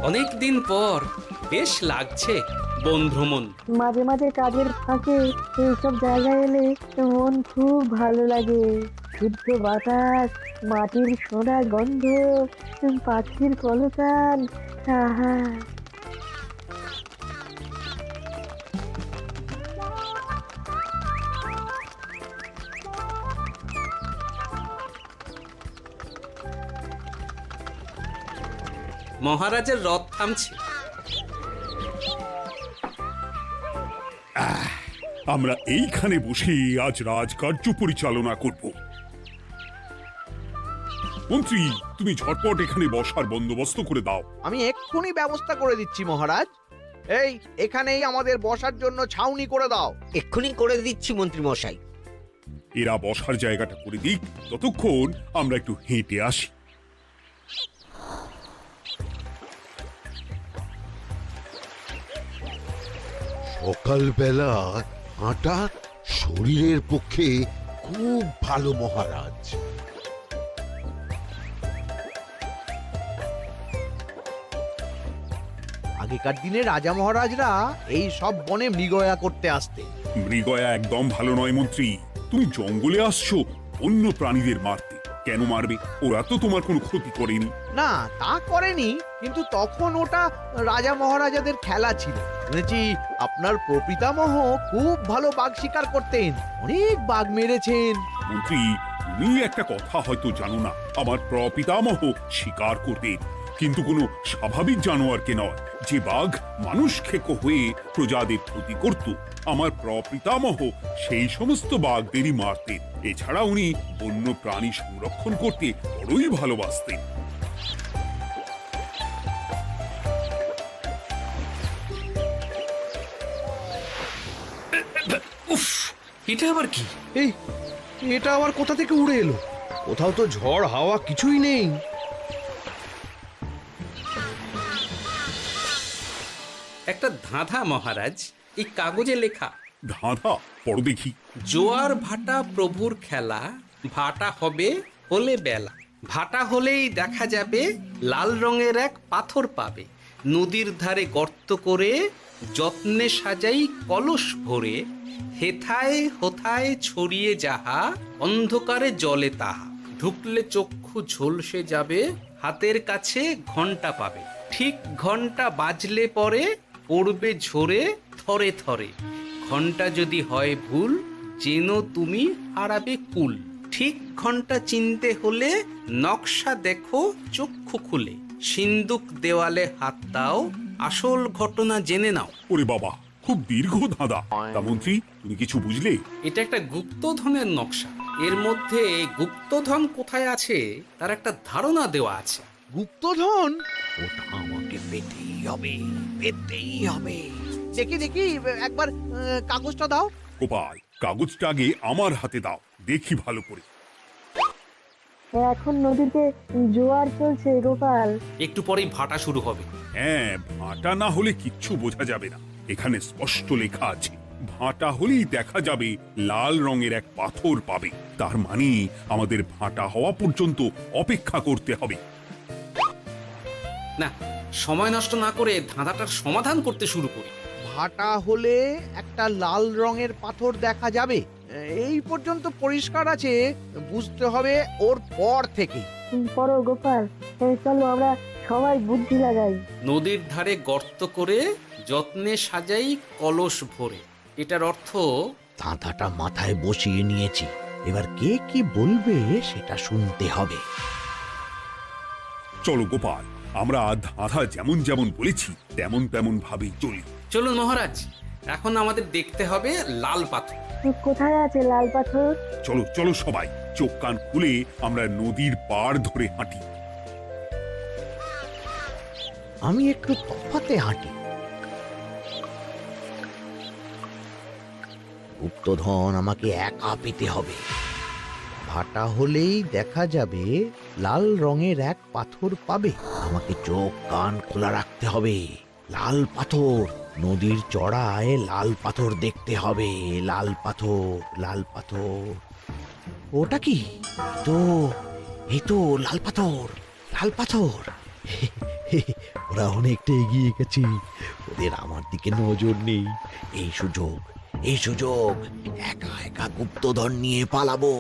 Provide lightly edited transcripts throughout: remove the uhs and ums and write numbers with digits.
অনেক দিন পর বেশ লাগছে বন ভ্রমণ। মাঝে মাঝে কাজের ফাঁকে এইসব জায়গায় এলে মন খুব ভালো লাগে। শুদ্ধ বাতাস, মাটির সোনা গন্ধ, পাখির কলতান, আহা। মহারাজের রথ থামছে। আমরা এইখানে বসে আজ রাজকার্য পরিচালনা করব। মন্ত্রী, তুমি ঝটপট এখানে বসার বন্দোবস্ত করে দাও। আমি এক্ষুনি ব্যবস্থা করে দিচ্ছি মহারাজ। এই এখানেই আমাদের বসার জন্য ছাউনি করে দাও। এক্ষুনি করে দিচ্ছি মন্ত্রী মশাই। এরা বসার জায়গাটা করে দিক, ততক্ষণ আমরা একটু হেঁটে আসি। সকালবেলা হাঁটা শরীরের পক্ষে খুব ভালো মহারাজ। আগেকার দিনে রাজা মহারাজরা এই সব বনে মৃগয়া করতে আসতেন। মৃগয়া একদম ভালো নয় মন্ত্রী। তুমি জঙ্গলে আসছো অন্য প্রাণীদের মারতে। কেন মারবে? ওরা তো তোমার কোনো ক্ষতি করেনি। না, তা করেনি, কিন্তু তখন ওটা রাজা মহারাজাদের খেলা ছিল। শুনেছি আপনার প্রপিতামহ খুব ভালো বাঘ শিকার করতেন, অনেক বাঘ মেরেছেন। মন্ত্রী, তুমি একটা কথা হয়তো জানো না। আমার প্রপিতামহ শিকার করতেন, কিন্তু কোনো স্বাভাবিক জানোয়ারকে নয়। যে বাঘ মানুষ খেকো হয়ে প্রজাদের ক্ষতি করত, আমার প্রপিতামহ সেই সমস্ত বাঘদেরই মারতেন। এছাড়া উনি বন্য প্রাণী সংরক্ষণ করতে বড়ই ভালোবাসতেন। উফ, এটা আবার কি? এই এটা আবার কোথা থেকে উড়ে এলো? কোথাও তো ঝড় হাওয়া কিছুই নেই। একটা ধাঁধা মহারাজ, এই কাগজে লেখা। ধাঁধা? পড়ো দেখি। জোয়ার ভাটা প্রভুর খেলা, ভাটা হবে হলে বেলা। ভাটা হলেই দেখা যাবে লাল রঙের এক পাথর পাবে। নদীর ধারে গর্ত করে যত্নে সাজাই কলস ভরে। হেথায় হোথায় ছড়িয়ে যাহা, অন্ধকারে জলে তাহা। ঢুকলে চক্ষু ঝলসে যাবে, হাতের কাছে ঘন্টা পাবে। ঠিক ঘন্টা বাজলে পরে পড়বে ঝরে থরে থরে। ঘন্টা যদি হয় ভুল, যেন তুমি হারাবে কুল। ঠিক ঘন্টা চিনতে হলে নকশা দেখো চক্ষু খুলে। সিন্দুক দেওয়ালে হাত দাও, আসল ঘটনা জেনে নাও। ওরে বাবা, খুব দীর্ঘ ধাঁধা। তা মন্ত্রী, তুমি কিছু বুঝলে? এটা একটা গুপ্তধনের নকশা। এর মধ্যে গুপ্তধন কোথায় আছে তার একটা ধারণা দেওয়া আছে। গুপ্তধন? ওটা আমাকে পেতেই হবে, পেতেই হবে। দেখি দেখি, একবার কাগজটা দাও। গোপাল, কাগজটা আগে আমার হাতে দাও, দেখি ভালো করে। এখন নদীতে জোয়ার চলছে গোপাল। একটু পরেই ভাটা শুরু হবে। হ্যাঁ, ভাটা না হলে কিচ্ছু বোঝা যাবে না। এখানে স্পষ্ট লেখা আছে, ভাটা হলেই দেখা যাবে লাল রঙের এক পাথর পাবে। তার মানে আমাদের ভাটা হওয়া পর্যন্ত অপেক্ষা করতে হবে। না, সময় নষ্ট না করে ধাঁধাটার সমাধান করতে শুরু করি। ভাটা হলে একটা লাল রঙের পাথর দেখা যাবে, এই পর্যন্ত পরিষ্কার আছে। বুঝতে হবে ওর পর থেকে। পড়ো গোপাল, চলো আমরা সবাই বুদ্ধি লাগাই। নদীর ধারে গর্ত করে যত্নে সাজাই কলস ভরে। এটার অর্থ, ধাঁধাটা মাথায় বসিয়ে নিয়েছি, এবার কে কি বলবে সেটা শুনতে হবে। চলো গোপাল, আমরা ধাঁধা যেমন যেমন বলেছি তেমন তেমন ভাবেই চলি। চলুন মহারাজ, এখন আমাদের দেখতে হবে লাল পাথর। কোথায় আছে লাল পাথর? চলো চলো সবাই, চোখ কান খুলে আমরা নদীর পাড় ধরে হাঁটি। আমি একটু তফাতে হাঁটি। গুপ্তধন আমাকে একা পেতে হবে। ভাটা হলেই দেখা যাবে লাল রঙের এক পাথর পাবে। আমাকে চোখ কান খোলা রাখতে হবে। লাল পাথর, নদীর চড়ায় লাল পাথর দেখতে হবে। লাল পাথর, লাল পাথর। ওটা কি? তো এই তো লাল পাথর, লাল পাথর। ওরা অনেকটা এগিয়ে গেছে, ওদের আমার দিকে নজর নেই। এই সুযোগ, এই সুযোগ, একা একা গুপ্তধন নিয়ে পালাবো।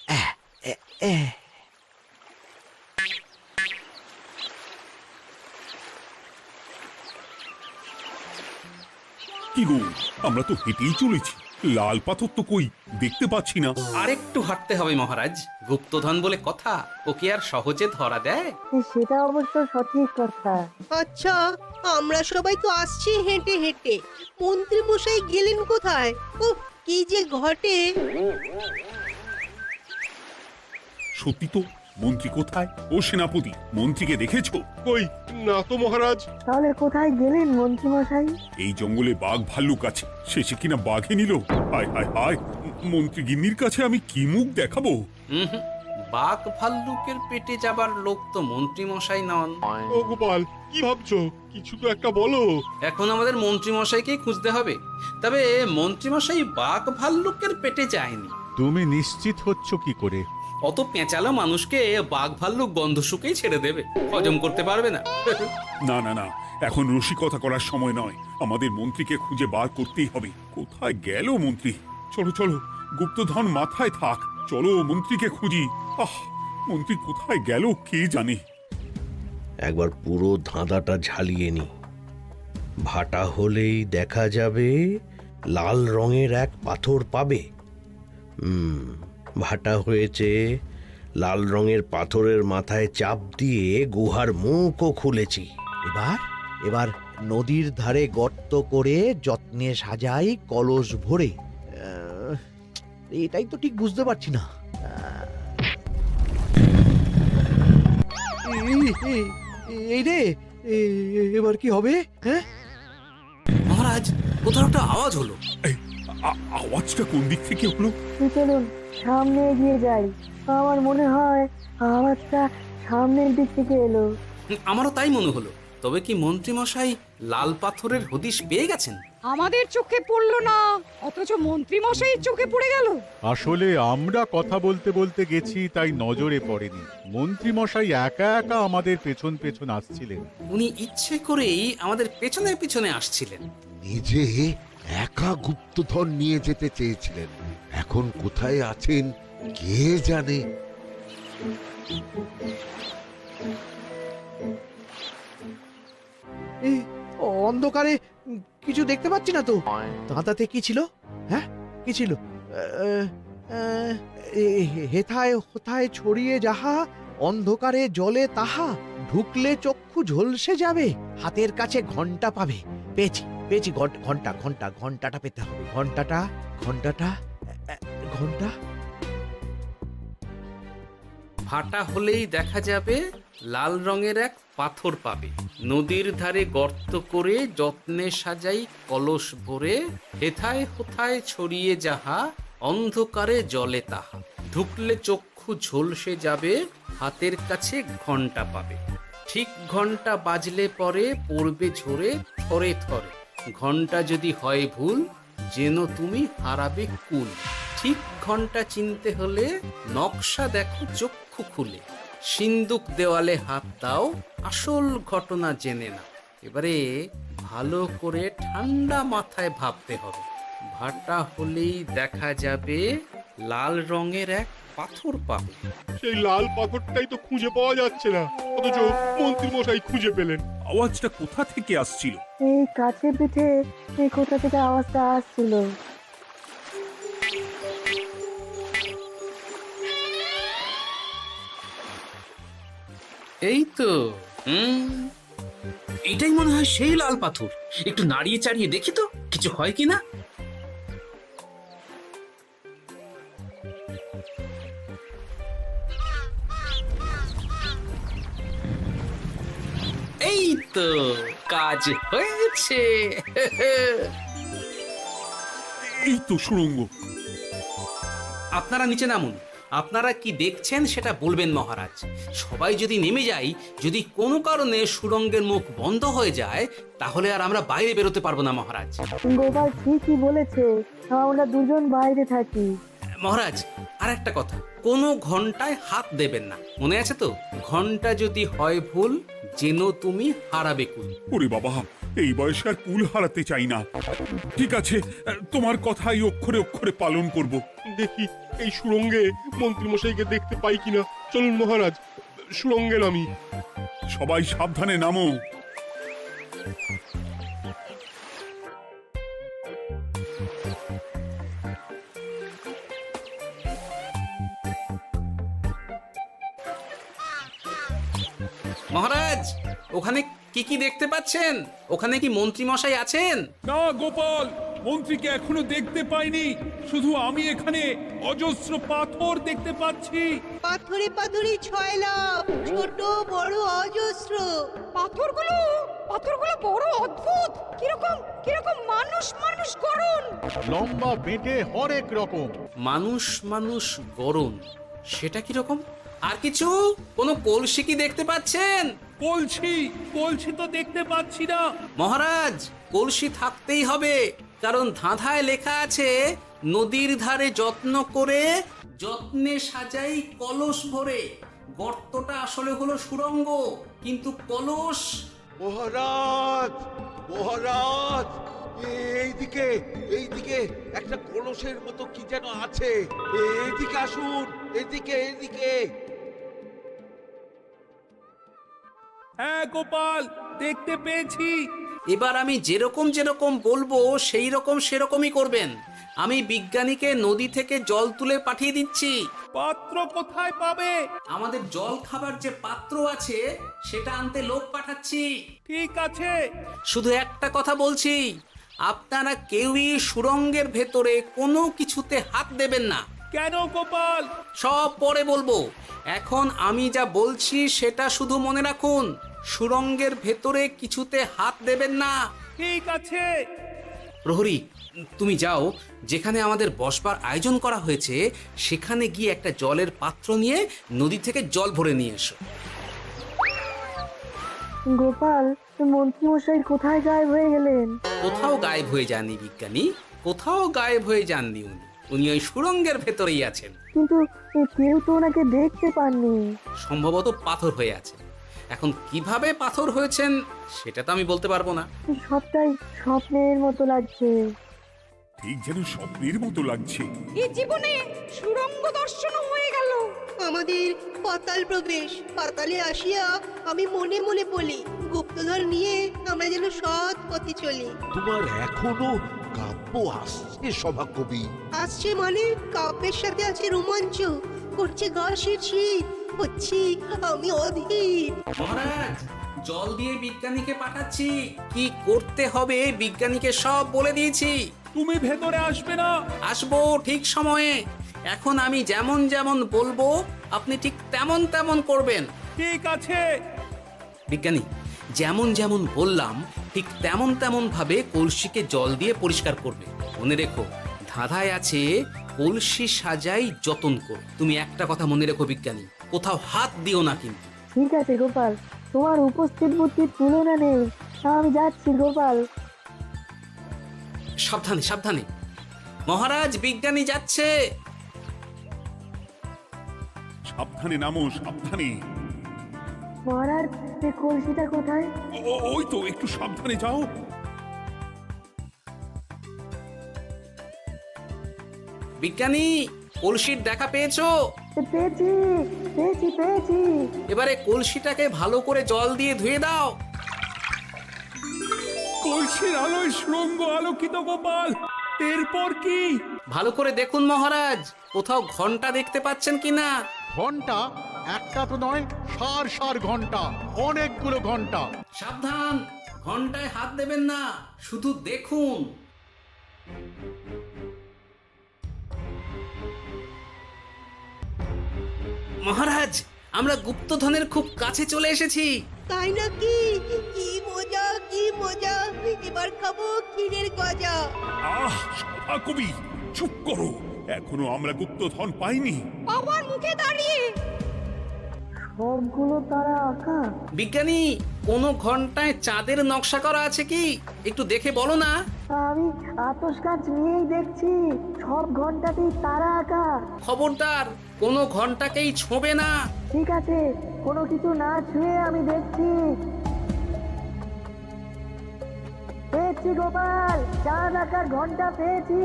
আহ, এ- এ। কি গো, আমরা তো হেঁটেই চলেছি, লাল পাথর তো কই দেখতে পাচ্ছি না। আরেকটু হাঁটতে হবে মহারাজ, গুপ্তধন বলে কথা, ওকে আর সহজে ধরা দেয়? সেটা অবশ্য সঠিক কথা। আচ্ছা, আমরা সবাই তো আসছি হেঁটে হেঁটে, মন্ত্রী মশাই গেলেন কোথায়? ও কি যে ঘটে! সত্যি তো, মন্ত্রী কোথায়? ও সেনাপতি, মন্ত্রীকে দেখেছো? কই না তো মহারাজ। তাহলে কোথায় গেলেন মন্ত্রী মশাই? এই জঙ্গলে বাঘ ভাল্লুক আছে, শেষে কিনা বাঘে নিল। হায় হায় হায়, মন্ত্রী গিন্নির কাছে আমি কি মুখ দেখাবো? হুম, বাঘ ভাল্লুকের পেটে যাবার লোক তো মন্ত্রী মশাই নন। ও গোপাল, কি ভাবছো? কিছু তো একটা বলো। এখন আমাদের মন্ত্রী মশাইকেই খুঁজতে হবে। তবে মন্ত্রী মশাই বাঘ ভাল্লুকের পেটে যায়নি। তুমি নিশ্চিত হচ্ছ কি করে? অত পেঁচালো মানুষকে বাঘ ভাল্লুক গন্ধ শুকেই ছেড়ে দেবে, হজম করতে পারবে না। না না না, এখন রসিকতা করার সময় নয়, আমাদের মন্ত্রীকে খুঁজে বার করতেই হবে। কোথায় গেল মন্ত্রী? চলো চলো, গুপ্তধন মাথায় থাক, চলো মন্ত্রীকে খুঁজি। আহ, মন্ত্রী কোথায় গেল কে জানে। একবার পুরো ধাঁধাটা ঝালিয়ে নি। ভাটা হলেই দেখা যাবে লাল রঙের এক পাথর পাবে। ভাটা হয়েছে, লাল রঙের পাথরের মাথায় চাপ দিয়ে গুহার মুখও খুলেছি। এবার এবার নদীর ধারে গর্ত করে যত্নে সাজাই কলস ভরে। এটাই তো ঠিক বুঝতে পারছি না। এই রে, এবার কি হবে? হ্যাঁ, মহারাজ, কোথাও একটা আওয়াজ হলো। আওয়াজটা কোন দিক থেকে হলো? চলুন সামনে এগিয়ে যাই। আমার মনে হয় আওয়াজটা সামনের দিক থেকে এলো। আমারও তাই মনে হলো। তবে কি মন্ত্রী মশাই লাল পাথরের হদিশ পেয়ে গেছেন? আমাদের চোখে পড়লো না, অথচ মন্ত্রী মশাইয়ের চোখে পড়ে গেল। আসলে আমরা কথা বলতে বলতে গেছি, তাই নজরে পড়েনি। মন্ত্রী মশাই একা একা আমাদের পেছন পেছন আসছিলেন। উনি ইচ্ছে করেই আমাদের পেছনে পেছনে আসছিলেন। নিজে একা গুপ্তধন নিয়ে যেতে চেয়েছিলেন, এখন কোথায় আছেন কে জানে। এই অন্ধকারে কিছু দেখতে পাচ্ছি না তো। দাঁতাতে কি ছিল? হ্যাঁ, কি ছিল? হেথায় হোথায় ছড়িয়ে যাহা, অন্ধকারে জলে তাহা, ঢুকলে চক্ষু ঝলসে যাবে, হাতের কাছে ঘন্টা পাবে। পেয়েছি পেয়েছি, ঘন্টা ঘন্টা ঘন্টাটা পেতে হবে। ঘন্টাটা ঘন্টাটা ঘন্টা। ভাটা হলেই দেখা যাবে লাল রঙের এক পাথর পাবে, নদীর ধারে গর্ত করে যত্নে সাজাই কলস ভরে, হেথায় হোথায় ছড়িয়ে যাহা, অন্ধকারে জলে তাহা, ঢুকলে চক্ষু ঝলসে যাবে, হাতের কাছে ঘন্টা পাবে। ঠিক ঘন্টা বাজলে পরে পড়বে ঝরে থরে থরে, ঘন্টা যদি হয় ভুল যেন তুমি হারাবে কুল। ঠিক ঘন্টা চিনতে হলে নকশা দেখো চক্ষু খুলে, সিন্দুক দেওয়ালে হাত দাও, আসল ঘটনা জেনে না। এবারে ভালো করে ঠান্ডা মাথায় ভাবতে হবে। ভাটা হলেই দেখা যাবে লাল রঙের এক পাথর পাবে। সেই লাল পাথরটাই তো খুঁজে পাওয়া যাচ্ছে না, অথচ মন্ত্রী মশাই খুঁজে পেলেন। আওয়াজটা কোথা থেকে আসছিল? এই কাছে পিঠে এই কোথা থেকে আওয়াজটা আসছিল। এই তো, এটাই মনে হয় সেই লাল পাথর। একটু নাড়িয়ে চাড়িয়ে দেখি তো কিছু হয় কিনা। এই তো, কাজ হয়েছে। এই তো সুড়ঙ্গ। আপনারা নিচে নামুন। আপনারা কি দেখছেন সেটা বলবেন মহারাজ। সবাই যদি নেমে যাই, যদি কোনো কারণে সুড়ঙ্গের মুখ বন্ধ হয়ে যায়, তাহলে আর আমরা বাইরে বেরোতে পারবো না মহারাজ। গোপাল ঠিকই বলেছে, আমরা দুজন বাইরে থাকি। মহারাজ আর একটা কথা, কোনো ঘন্টায় হাত দেবেন না, মনে আছে তো? ঘন্টা যদি হয় ভুল, যেন তুমি হারাবে কুল। ওরে বাবা, এই বয়সে আর কুল হারাতে চাই না। ঠিক আছে, তোমার কথাই অক্ষরে অক্ষরে পালন করব। দেখি এই সুরঙ্গে মন্ত্রী মশাইকে দেখতে পাই কিনা। চলুন মহারাজ, সুরঙ্গে নামি। সবাই সাবধানে নামো। মহারাজ, ওখানে কি কি দেখতে পাচ্ছেন? ওখানে কি মন্ত্রী মশাই আছেন? না গোপাল, মন্ত্রীকে এখনো দেখতে পাইনি। শুধু আমি এখানে অজস্র পাথর দেখতে পাচ্ছি। পাথরে পাথরে ছয়লাভ, ছোট বড় অজস্র। পাথরগুলো বড় অদ্ভুত, কিরকম কিরকম মানুষ মানুষ গড়ন। লম্বা বেঁটে হরেক রকম। মানুষ মানুষ গরম, সেটা কি রকম? আর কিছু? কোনো কলসি কি দেখতে পাচ্ছেন? কলছি তো দেখতে পাচ্ছি না। মহারাজ, কলসি থাকতেই হবে, কারণ ধাঁধায় লেখা আছে নদীর ধারে যত্ন করে যত্নে সাজাই কলস ভরে। গর্তটা আসলে হলো সুড়ঙ্গ, কিন্তু কলস। মহারাজ, মহারাজ, এইদিকে এইদিকে একটা কলসের মতো কি যেন আছে। এইদিকে আসুন, এদিকে এদিকে। হ্যাঁ গোপাল, দেখতে পেয়েছি। এবার আমি যেরকম যেরকম বলবো সেই রকম সেরকমই করবেন। আমি বিজ্ঞানীকে নদী থেকে জল তুলে পাঠিয়ে দিচ্ছি। পাত্র কোথায় পাবে? আমাদের জল খাবার যে পাত্র আছে সেটা আনতে লোক পাঠাচ্ছি। ঠিক আছে। শুধু একটা কথা বলছি, আপনারা কেউই সুড়ঙ্গের ভেতরে কোনো কিছুতে হাত দেবেন না। কেন গোপাল? সব পরে বলবো, এখন আমি যা বলছি সেটা শুধু মনে রাখুন। সুড়ঙ্গের ভেতরে কিছুতে হাত দেবেন না। ঠিক আছে। প্রহরী, তুমি যাও, যেখানে আমাদের বসবার আয়োজন করা হয়েছে সেখানে গিয়ে একটা জলের পাত্র নিয়ে নদী থেকে জল ভরে নিয়ে এসো। গোপাল, মন্ত্রী মশাই কোথায় গায়েব হয়ে গেলেন? কোথাও গায়েব হয়ে যাননি বিজ্ঞানী, কোথাও গায়েব হয়ে যাননি উনি। উনি ওই সুড়ঙ্গের ভেতরেই আছেন। কিন্তু কেউ তো ওনাকে দেখতে পাননি। সম্ভবত পাথর হয়ে আছে। এখন কিভাবে পাথর হয়েছেন সেটা তো আমি বলতে পারবো না। সবটাই স্বপ্নের মতো লাগছে। ঠিক যেন স্বপ্নের মতো লাগছে। এই জীবনে সুরঙ্গ দর্শন হয়ে গেল। আমাদের পাতাল প্রবেশ। পাতালে আসিয়া আমি মনে মনে বলি, গুপ্তধন নিয়ে আমরা যেন সৎ পথে চলি। তোমার এখনো কাব্য আসছে সভাকবি? আসছে মানে কাব্যের সাথে আছে রোমাঞ্চ, করছে গা শীত, হচ্ছি আমি অধীর। মহারাজ, জল দিয়ে বিজ্ঞানীকে পাঠাচ্ছি। কি করতে হবে বিজ্ঞানীকে সব বলে দিয়েছি। তুমি ভেতরে আসবে না? আসবো ঠিক সময়ে। এখন আমি যেমন যেমন বলবো আপনি ঠিক তেমন তেমন করবেন। ঠিক আছে। বিজ্ঞানী, যেমন যেমন বললাম ঠিক তেমন তেমন ভাবে কলসিকে জল দিয়ে পরিষ্কার করবে। মনে রেখো, ধাঁধায় আছে কলসি সাজাই যতন কর। তুমি একটা কথা মনে রেখো বিজ্ঞানী, কোথাও হাত দিও না কিন্তু। ঠিক আছে গোপাল, তোমার উপস্থিত বুদ্ধির তুলনা নেই। আমি যাচ্ছি গোপাল। সাবধানে সাবধানে। মহারাজ, বিজ্ঞানী যাচ্ছে। সাবধানে নামো, সাবধানে। মহারাজ, এই কলসিটা কোথায়? ওই তো, একটু সাবধানে যাও। বিজ্ঞানী, কলসির দেখা পেয়েছো? পেয়েছি পেয়েছি পেয়েছি। এবারে কলসিটাকে ভালো করে জল দিয়ে ধুয়ে দাও। কলসির আলোয় সুড়ঙ্গ আলোকিত গোপাল। এরপর কি? ভালো করে দেখুন মহারাজ, কোথাও ঘন্টা দেখতে পাচ্ছেন কিনা। ঘন্টা? একটা তো নয়, সার ঘন্টা, অনেকগুলো ঘন্টা। সাবধান, ঘন্টায় হাত দেবেন না, শুধু দেখুন। মহারাজ, আমরা গুপ্তধনের খুব কাছে চলে এসেছি। তাই নাকি? কি মজা কি মজা, এবার খাবো ক্ষীরের গজা। সভাকবি, চুপ করো। এখনো আমরা গুপ্তধন পাইনি। বাবার মুখে দাঁড়িয়ে সবগুলো তারা আঁকা। বিজ্ঞানী, কোনো ঘন্টায় চাঁদের নকশা করা আছে কি একটু দেখে বলো না। আমি আতস কাঁচ নিয়েই দেখছি, সব ঘন্টাতেই তারা আঁকা। খবরদার কোনো ঘন্টাকেই ছোঁবে না। ঠিক আছে, কোনো কিছু না ছুঁয়ে আমি দেখছি। পেয়েছি গোপাল, চাঁদ আঁকার ঘন্টা পেয়েছি।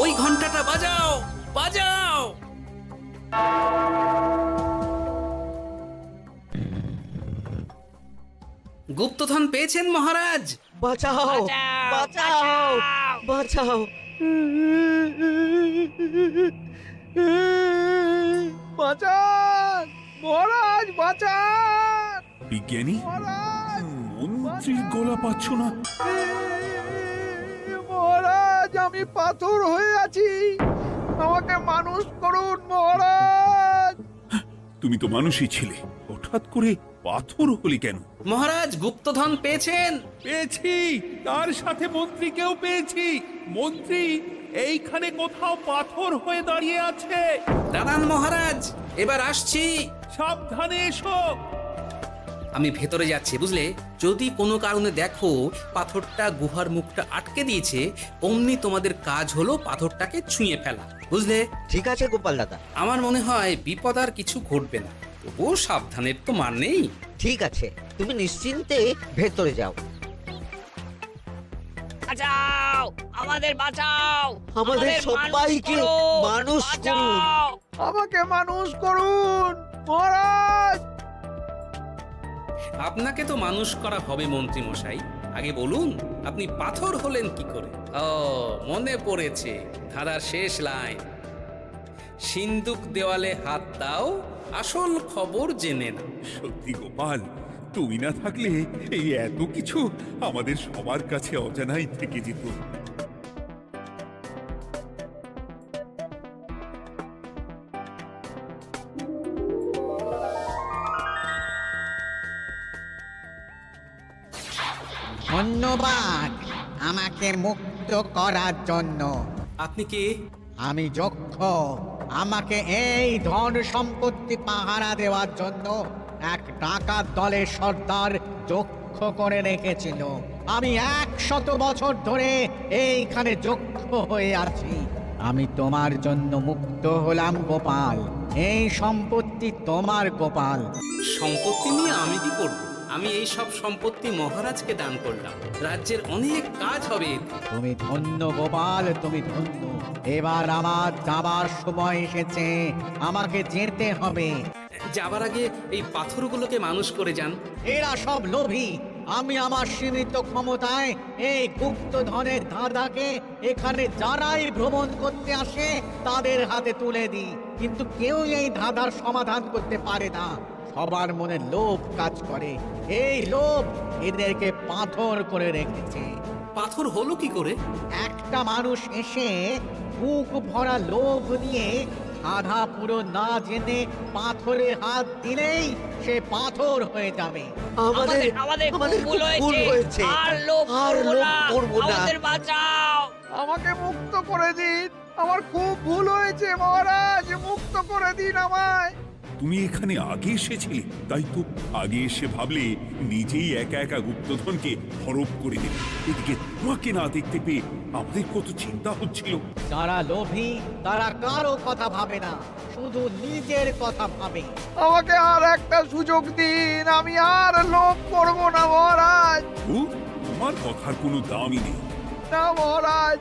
ওই ঘন্টাটা বাজাও, বাজাও। গুপ্তধন পেয়েছেন মহারাজ? বাঁচাও, বাঁচাও, বাঁচাও। বাঁচান মহারাজ, বাঁচান বিজ্ঞানী, মহারাজ, মন্ত্রীর গলা পাচ্ছ না? মহারাজ আমি পাথর হয়ে আছি, আমাকে মানুষ করুন মহারাজ। তুমি তো মানুষই ছিলে, হঠাৎ করে পাথর হলি কেন? মহারাজ গুপ্তধন পেয়েছেন? পেয়েছি, তার সাথে মন্ত্রীকেও পেয়েছি। মন্ত্রী এইখানে কোথাও পাথর হয়ে দাঁড়িয়ে আছে। দাঁড়ান মহারাজ, এবার আসছি। সাবধানে এসো। আমি ভেতরে যাচ্ছি, বুঝলে? যদি কোনো কারণে দেখো পাথরটা গুহার মুখটা আটকে দিয়েছে, অমনি তোমাদের কাজ হলো পাথরটাকে ছুঁয়ে ফেলা, বুঝলে? ঠিক আছে গোপাল দাদা। আমার মনে হয় বিপদ আর কিছু ঘটবে না, তবুও সাবধানের তো মান নেই। ঠিক আছে, তুমি নিশ্চিন্তে ভেতরে যাও। বাঁচাও, আমাদের বাঁচাও, আমাদের সবাইকে মানুষ করুন। আমাকে মানুষ করুন মহারাজ। আপনাকে তো মানুষ করা হবে মন্ত্রী মশাই। আগে বলুন আপনি পাথর হলেন কি করে? ও মনে পড়েছে, ধাঁধার শেষ লাইন, সিন্দুক দেওয়ালে হাত দাও, আসল খবর জেনে নাও। সত্যি গোপাল, তুমি না থাকলে এই এত কিছু আমাদের সবার কাছে অজানাই থেকে যেত। ধন্যবাদ আমাকে মুক্ত করার জন্য। আপনি কে? আমি যক্ষ। আমাকে এই ধন সম্পত্তি পাহারা দেওয়ার জন্য এক ডাকাত দলের সর্দার যক্ষ করে রেখেছিল। আমি 100 বছর ধরে এইখানে যক্ষ হয়ে আছি। আমি তোমার জন্য মুক্ত হলাম গোপাল। এই সম্পত্তি তোমার গোপাল। সম্পত্তি নিয়ে আমি কি করব? আমি এই সব সম্পত্তি মহারাজকে দান করলাম, রাজ্যের অনেক কাজ হবে। তুমি ধন্য গোপাল, তুমি ধন্য। এবার আমার যাবার সময় এসেছে, আমাকে যেতে হবে। যাবার আগে এই পাথরগুলোকে মানুষ করে যান। এরা সব লোভী। আমি আমার সীমিত ক্ষমতায় এই গুপ্তধনের ধাঁধাকে এখানে যারাই ভ্রমণ করতে আসে তাদের হাতে তুলে দিই, কিন্তু কেউ এই ধাঁধার সমাধান করতে পারে না। সবার মনে লোভ কাজ করে, এই লোভ এদেরকে পাথর করে রেখেছে। পাথর হলো কি করে? একটা মানুষ এসে বুক ভরা লোভ নিয়ে আধা পুরো না জেনে পাথরে হাত দিলেই সে পাথর হয়ে যাবে। আমাদের আমাদের ভুল হয়েছে, আর লোভ করব না। আমাদের বাঁচাও। আমাকে মুক্ত করে দিন, আমার খুব ভুল হয়েছে মহারাজ, মুক্ত করে দিন আমায়। তুমি এখানে আগে এসেছিলে, তাই তো আগে এসে ভাবলে নিজেই একা একা গুপ্তধনকে হরপ করে দেবে। এদিকে তোমাকে না দেখতে পেয়ে আমাদের কত চিন্তা হচ্ছিল। যারা লোভী তারা কারো কথা ভাবে না, শুধু নিজের কথা ভাবে। আমাকে আর একটা সুযোগ দিন, আমি আর লোভ করব না মহারাজ। তোমার কথার কোনো দামই নেই। না মহারাজ,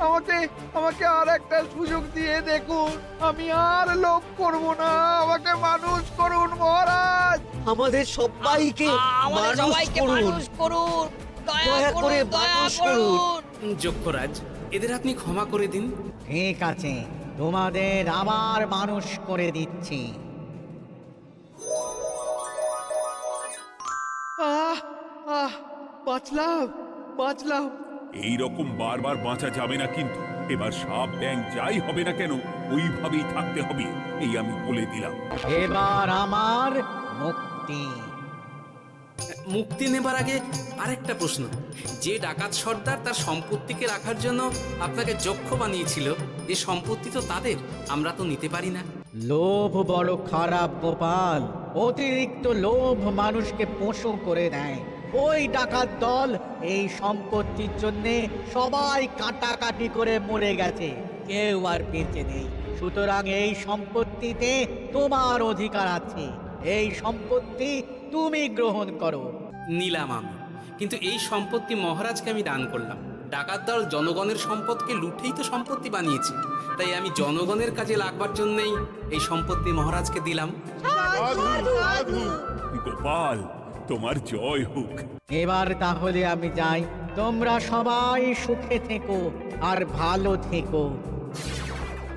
আমাকে আমাকে আর একটা সুযোগ দিয়ে দেখুন, আমি আর লোভ করব না, আমাকে মানুষ করুন মহারাজ। আমাদের সবাইকে আমাদের সবাইকে মানুষ করুন, দয়া করে মানুষ করুন। যক্ষরাজ, এদের আপনি ক্ষমা করে দিন। ঠিক আছে, তোমাদের আবার মানুষ করে দিচ্ছি। বাঁচলাম, বাঁচলাম। এই রকম বারবার বাঁচা যাবে না, কিন্তু এবার সাপ ব্যাং যাই হবে না কেন ওইভাবেই থাকতে হবে, এই আমি বলে দিলাম। এবার আমার মুক্তি। মুক্তি নেবার আগে আরেকটা প্রশ্ন, যে ডাকাত সর্দার তার সম্পত্তিকে রাখার জন্য আপনাকে যক্ষ বানিয়েছিল, এই সম্পত্তি তো তাদের, আমরা তো নিতে পারি না। লোভ বড় খারাপ গোপাল। অতিরিক্ত লোভ মানুষকে পশু করে দেয়। ওই ডাকাত দল এই সম্পত্তির জন্য সবাই কাটাকাটি করে মরে গেছে, কেউ আর বেঁচে নেই। সুতরাং এই সম্পত্তিতে তোমার অধিকার আছে। এই সম্পত্তি তুমি গ্রহণ করো। নিলাম আমি, কিন্তু এই সম্পত্তি মহারাজকে আমি দান করলাম। ডাকাত দল জনগণের সম্পদকে লুটেই তো সম্পত্তি বানিয়েছে, তাই আমি জনগণের কাজে লাগবার জন্যই এই সম্পত্তি মহারাজকে দিলাম। গোপাল, তোমার জয় হোক। এবার তাহলে আমি যাই। তোমরা সবাই সুখে থেকো আর ভালো থেকো।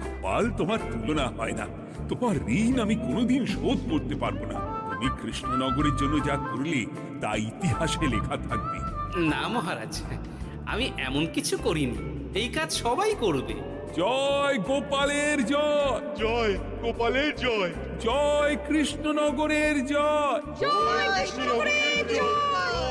গোপাল, তোমার তুলনা হয় না। তোমার ঋণ আমি কোনোদিন শোধ করতে পারবো না। তুমি কৃষ্ণনগরের জন্য যা করলে তা ইতিহাসে লেখা থাকবে। না মহারাজ, আমি এমন কিছু করিনি, এই কাজ সবাই করবে। জয় গোপালের জয়, জয় গোপালের জয়। জয় কৃষ্ণনগরের জয়। জয় কৃষ্ণনগরের জয়।